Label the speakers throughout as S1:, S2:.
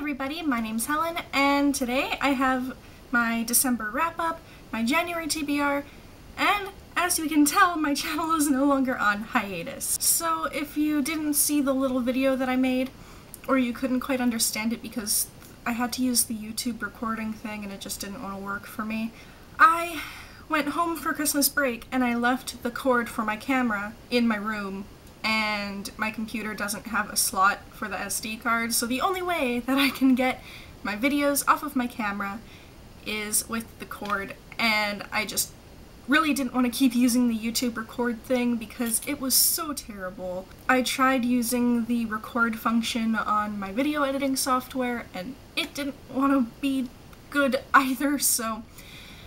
S1: everybody, my name's Helen, and today I have my December wrap-up, my January TBR, and as you can tell, my channel is no longer on hiatus. So if you didn't see the little video that I made, or you couldn't quite understand it because I had to use the YouTube recording thing and it just didn't want to work for me, I went home for Christmas break and I left the cord for my camera in my room, and my computer doesn't have a slot for the SD card, so the only way that I can get my videos off of my camera is with the cord, and I just really didn't want to keep using the YouTube record thing because it was so terrible. I tried using the record function on my video editing software and it didn't want to be good either, so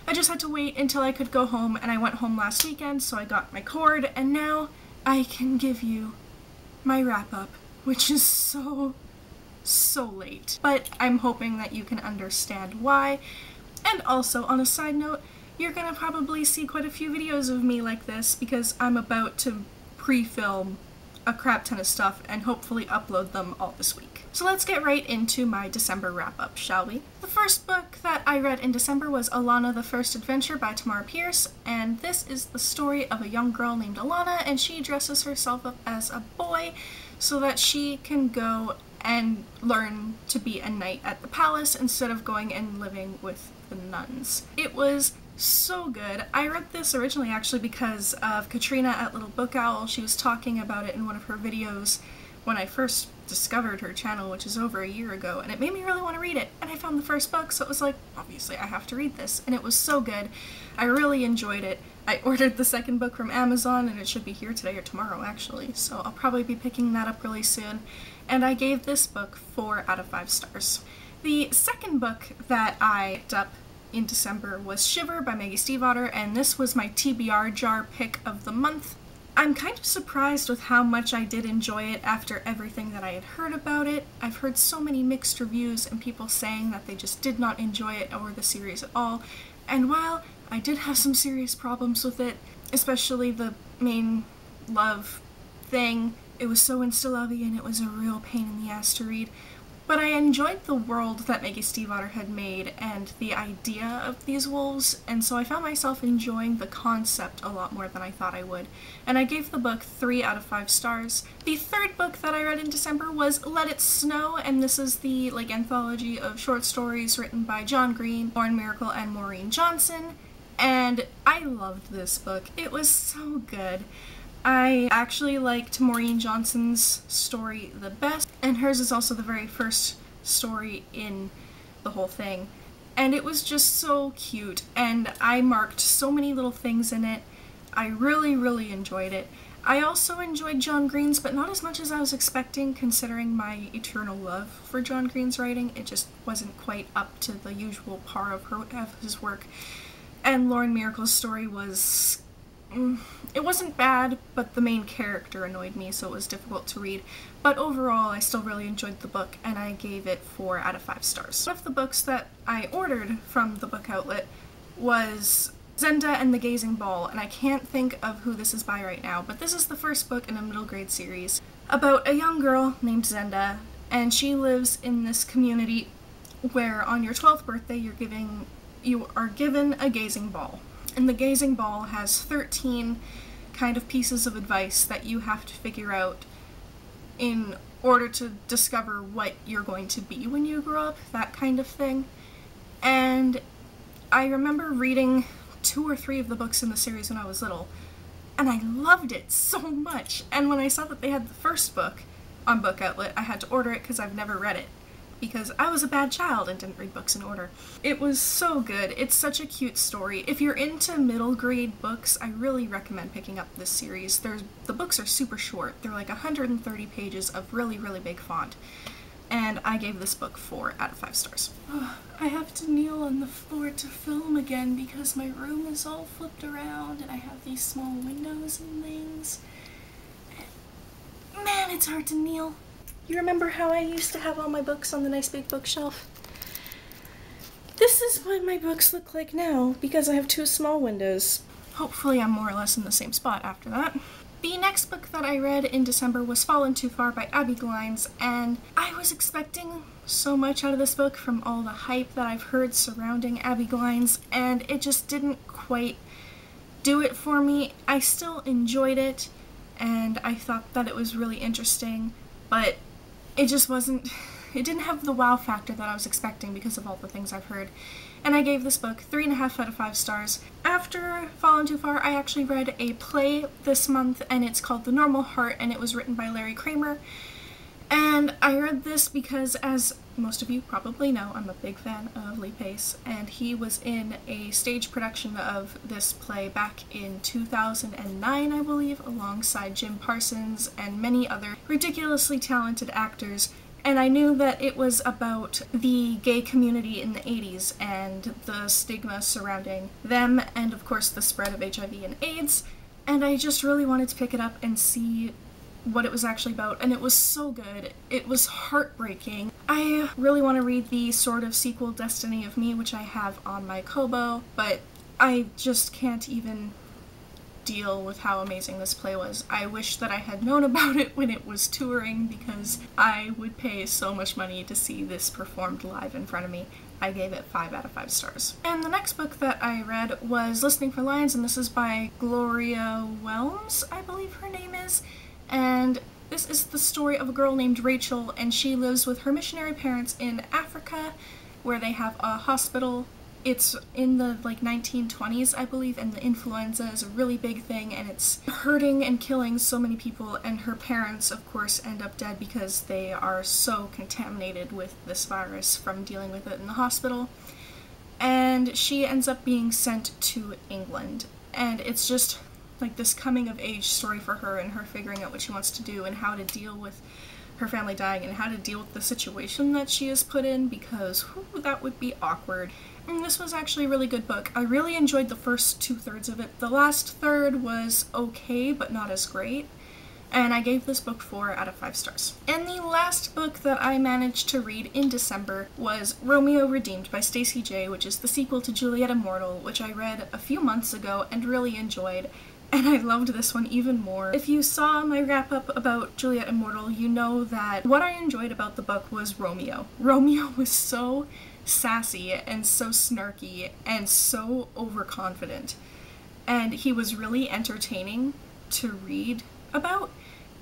S1: I just had to wait until I could go home, and I went home last weekend, so I got my cord, and now I can give you my wrap-up, which is so late. But I'm hoping that you can understand why. And also, on a side note, you're gonna probably see quite a few videos of me like this because I'm about to pre-film a crap ton of stuff and hopefully upload them all this week. So let's get right into my December wrap-up, shall we? The first book that I read in December was Alana, the First Adventure by Tamara Pierce, and this is the story of a young girl named Alana, and she dresses herself up as a boy so that she can go and learn to be a knight at the palace instead of going and living with the nuns. It was so good. I read this originally actually because of Katrina at Little Book Owl. She was talking about it in one of her videos when I first discovered her channel, which is over a year ago, and it made me really want to read it. And I found the first book, so it was like, obviously I have to read this, and it was so good. I really enjoyed it. I ordered the second book from Amazon, and it should be here today or tomorrow actually, so I'll probably be picking that up really soon. And I gave this book 4 out of 5 stars. The second book that I picked up in December was Shiver by Maggie Stiefvater, and this was my TBR jar pick of the month. I'm kind of surprised with how much I did enjoy it after everything that I had heard about it. I've heard so many mixed reviews and people saying that they just did not enjoy it or the series at all, and while I did have some serious problems with it, especially the main love thing, it was so insta-lovey and it was a real pain in the ass to read. But I enjoyed the world that Maggie Stiefvater had made and the idea of these wolves, and so I found myself enjoying the concept a lot more than I thought I would. And I gave the book 3 out of 5 stars. The third book that I read in December was Let It Snow, and this is the anthology of short stories written by John Green, Lauren Miracle, and Maureen Johnson, and I loved this book. It was so good. I actually liked Maureen Johnson's story the best, and hers is also the very first story in the whole thing. And it was just so cute, and I marked so many little things in it. I really enjoyed it. I also enjoyed John Green's, but not as much as I was expecting, considering my eternal love for John Green's writing. It just wasn't quite up to the usual par of his work. And Lauren Miracle's story was... it wasn't bad, but the main character annoyed me, so it was difficult to read. But overall, I still really enjoyed the book, and I gave it 4 out of 5 stars. One of the books that I ordered from the book outlet was Zenda and the Gazing Ball, and I can't think of who this is by right now, but this is the first book in a middle grade series about a young girl named Zenda, and she lives in this community where on your 12th birthday you are given a gazing ball. And the gazing ball has 13 kind of pieces of advice that you have to figure out in order to discover what you're going to be when you grow up, that kind of thing. And I remember reading 2 or 3 of the books in the series when I was little, and I loved it so much. And when I saw that they had the first book on Book Outlet, I had to order it because I've never read it, because I was a bad child and didn't read books in order. It was so good. It's such a cute story. If you're into middle grade books, I really recommend picking up this series. The books are super short. They're like 130 pages of really big font. And I gave this book 4 out of 5 stars. Oh, I have to kneel on the floor to film again because my room is all flipped around and I have these small windows and things. Man, it's hard to kneel. You remember how I used to have all my books on the nice big bookshelf? This is what my books look like now, because I have 2 small windows. Hopefully I'm more or less in the same spot after that. The next book that I read in December was Fallen Too Far by Abby Glines, and I was expecting so much out of this book from all the hype that I've heard surrounding Abby Glines, and it just didn't quite do it for me. I still enjoyed it, and I thought that it was really interesting, but it just wasn't, it didn't have the wow factor that I was expecting because of all the things I've heard. And I gave this book 3.5 out of 5 stars. After Fallen Too Far, I actually read a play this month, and it's called The Normal Heart, and it was written by Larry Kramer. And I read this because, as most of you probably know, I'm a big fan of Lee Pace, and he was in a stage production of this play back in 2009, I believe, alongside Jim Parsons and many other ridiculously talented actors. And I knew that it was about the gay community in the 80s and the stigma surrounding them, and of course the spread of HIV and AIDS, and I just really wanted to pick it up and see what it was actually about, and it was so good. It was heartbreaking. I really want to read the sort of sequel Destiny of Me, which I have on my Kobo, but I just can't even deal with how amazing this play was. I wish that I had known about it when it was touring, because I would pay so much money to see this performed live in front of me. I gave it 5 out of 5 stars. And the next book that I read was Listening for Lions, and this is by Gloria Whelms, I believe her name is. And this is the story of a girl named Rachel, and she lives with her missionary parents in Africa, where they have a hospital. It's in the 1920s, I believe, and the influenza is a really big thing, and it's hurting and killing so many people, and her parents, of course, end up dead because they are so contaminated with this virus from dealing with it in the hospital. And she ends up being sent to England, and it's just like this coming of age story for her, and her figuring out what she wants to do and how to deal with her family dying and how to deal with the situation that she is put in, because whew, that would be awkward. And this was actually a really good book. I really enjoyed the first 2/3 of it. The last third was okay, but not as great. And I gave this book 4 out of 5 stars. And the last book that I managed to read in December was Romeo Redeemed by Stacey J., which is the sequel to Juliet Immortal, which I read a few months ago and really enjoyed. And I loved this one even more. If you saw my wrap-up about Juliet Immortal, you know that what I enjoyed about the book was Romeo. Romeo was so sassy and so snarky and so overconfident. And he was really entertaining to read about.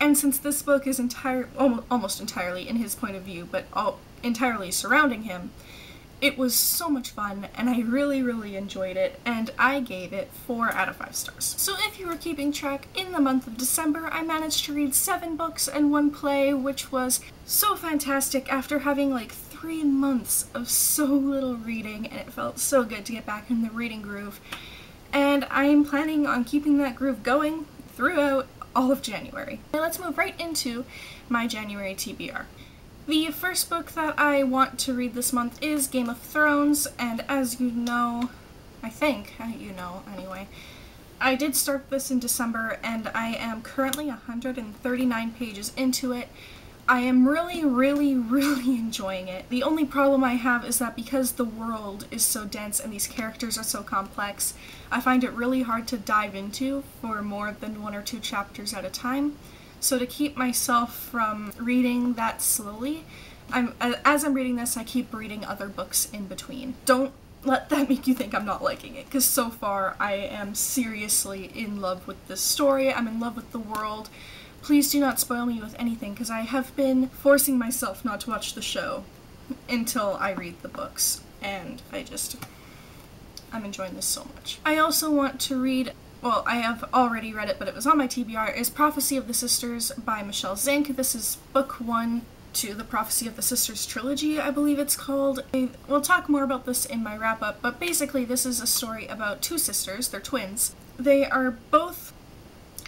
S1: And since this book is almost entirely in his point of view, but entirely surrounding him, it was so much fun, and I really, really enjoyed it, and I gave it 4 out of 5 stars. So if you were keeping track, in the month of December, I managed to read 7 books and 1 play, which was so fantastic after having 3 months of so little reading, and it felt so good to get back in the reading groove. And I'm planning on keeping that groove going throughout all of January. Now let's move right into my January TBR. The first book that I want to read this month is Game of Thrones, and as you know, I think you know anyway, I did start this in December, and I am currently 139 pages into it. I am really, really, really enjoying it. The only problem I have is that because the world is so dense and these characters are so complex, I find it really hard to dive into for more than 1 or 2 chapters at a time. So to keep myself from reading that slowly, as I'm reading this, I keep reading other books in between. Don't let that make you think I'm not liking it, because so far I am seriously in love with this story. I'm in love with the world. Please do not spoil me with anything, because I have been forcing myself not to watch the show until I read the books, and I'm enjoying this so much. I also want to read, well, I have already read it, but it was on my TBR, is Prophecy of the Sisters by Michelle Zink. This is book 1 to the Prophecy of the Sisters trilogy, I believe it's called. We'll talk more about this in my wrap-up, but basically this is a story about 2 sisters, they're twins. They are both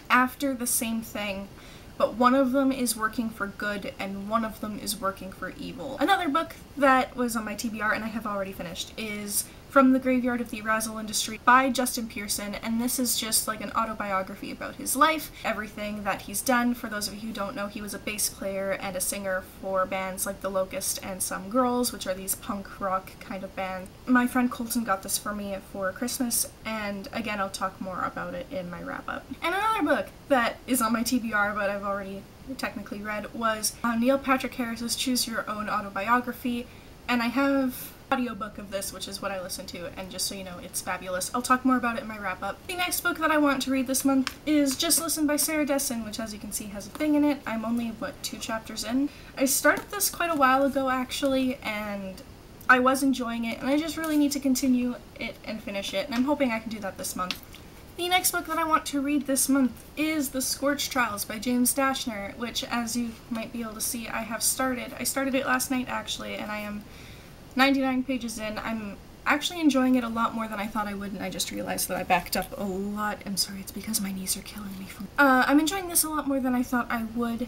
S1: after the same thing, but one of them is working for good and one of them is working for evil. Another book that was on my TBR and I have already finished is From the Graveyard of the Arousal Industry by Justin Pearson, and this is just like an autobiography about his life, everything that he's done. For those of you who don't know, he was a bass player and a singer for bands like The Locust and Some Girls, which are these punk rock kind of bands. My friend Colton got this for me for Christmas, and again, I'll talk more about it in my wrap-up. And another book that is on my TBR, but I've already technically read, was Neil Patrick Harris's Choose Your Own Autobiography, and I have audiobook of this, which is what I listen to, and just so you know, it's fabulous. I'll talk more about it in my wrap-up. The next book that I want to read this month is Just Listen by Sarah Dessen, which, as you can see, has a thing in it. I'm only, 2 chapters in? I started this quite a while ago, actually, and I was enjoying it, and I just really need to continue it and finish it, and I'm hoping I can do that this month. The next book that I want to read this month is The Scorch Trials by James Dashner, which, as you might be able to see, I have started. I started it last night, actually, and I am 99 pages in. I'm actually enjoying it a lot more than I thought I would, and I just realized that I backed up a lot. I'm sorry, it's because my knees are killing me. I'm enjoying this a lot more than I thought I would,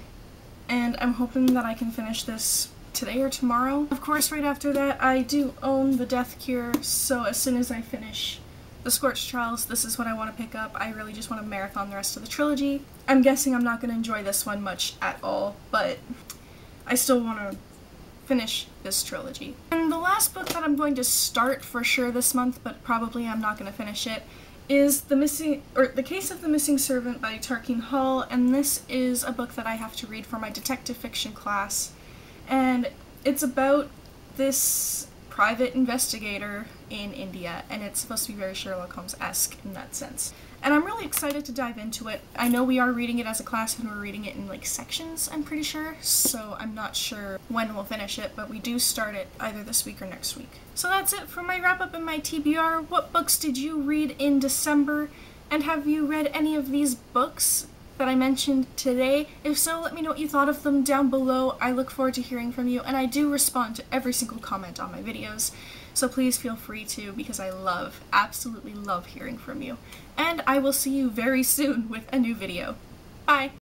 S1: and I'm hoping that I can finish this today or tomorrow. Of course, right after that, I do own The Death Cure, so as soon as I finish The Scorch Trials, this is what I want to pick up. I really just want to marathon the rest of the trilogy. I'm guessing I'm not going to enjoy this one much at all, but I still want to finish this trilogy. And the last book that I'm going to start for sure this month, but probably I'm not going to finish it, is The Case of the Missing Servant by Tarkeen Hall, and this is a book that I have to read for my detective fiction class, and it's about this private investigator in India, and it's supposed to be very Sherlock Holmes-esque in that sense. And I'm really excited to dive into it. I know we are reading it as a class, and we're reading it in, sections, I'm pretty sure, so I'm not sure when we'll finish it, but we do start it either this week or next week. So that's it for my wrap-up and my TBR. What books did you read in December? And have you read any of these books that I mentioned today? If so, let me know what you thought of them down below. I look forward to hearing from you, and I do respond to every single comment on my videos, so please feel free to, because I absolutely love hearing from you. And I will see you very soon with a new video. Bye!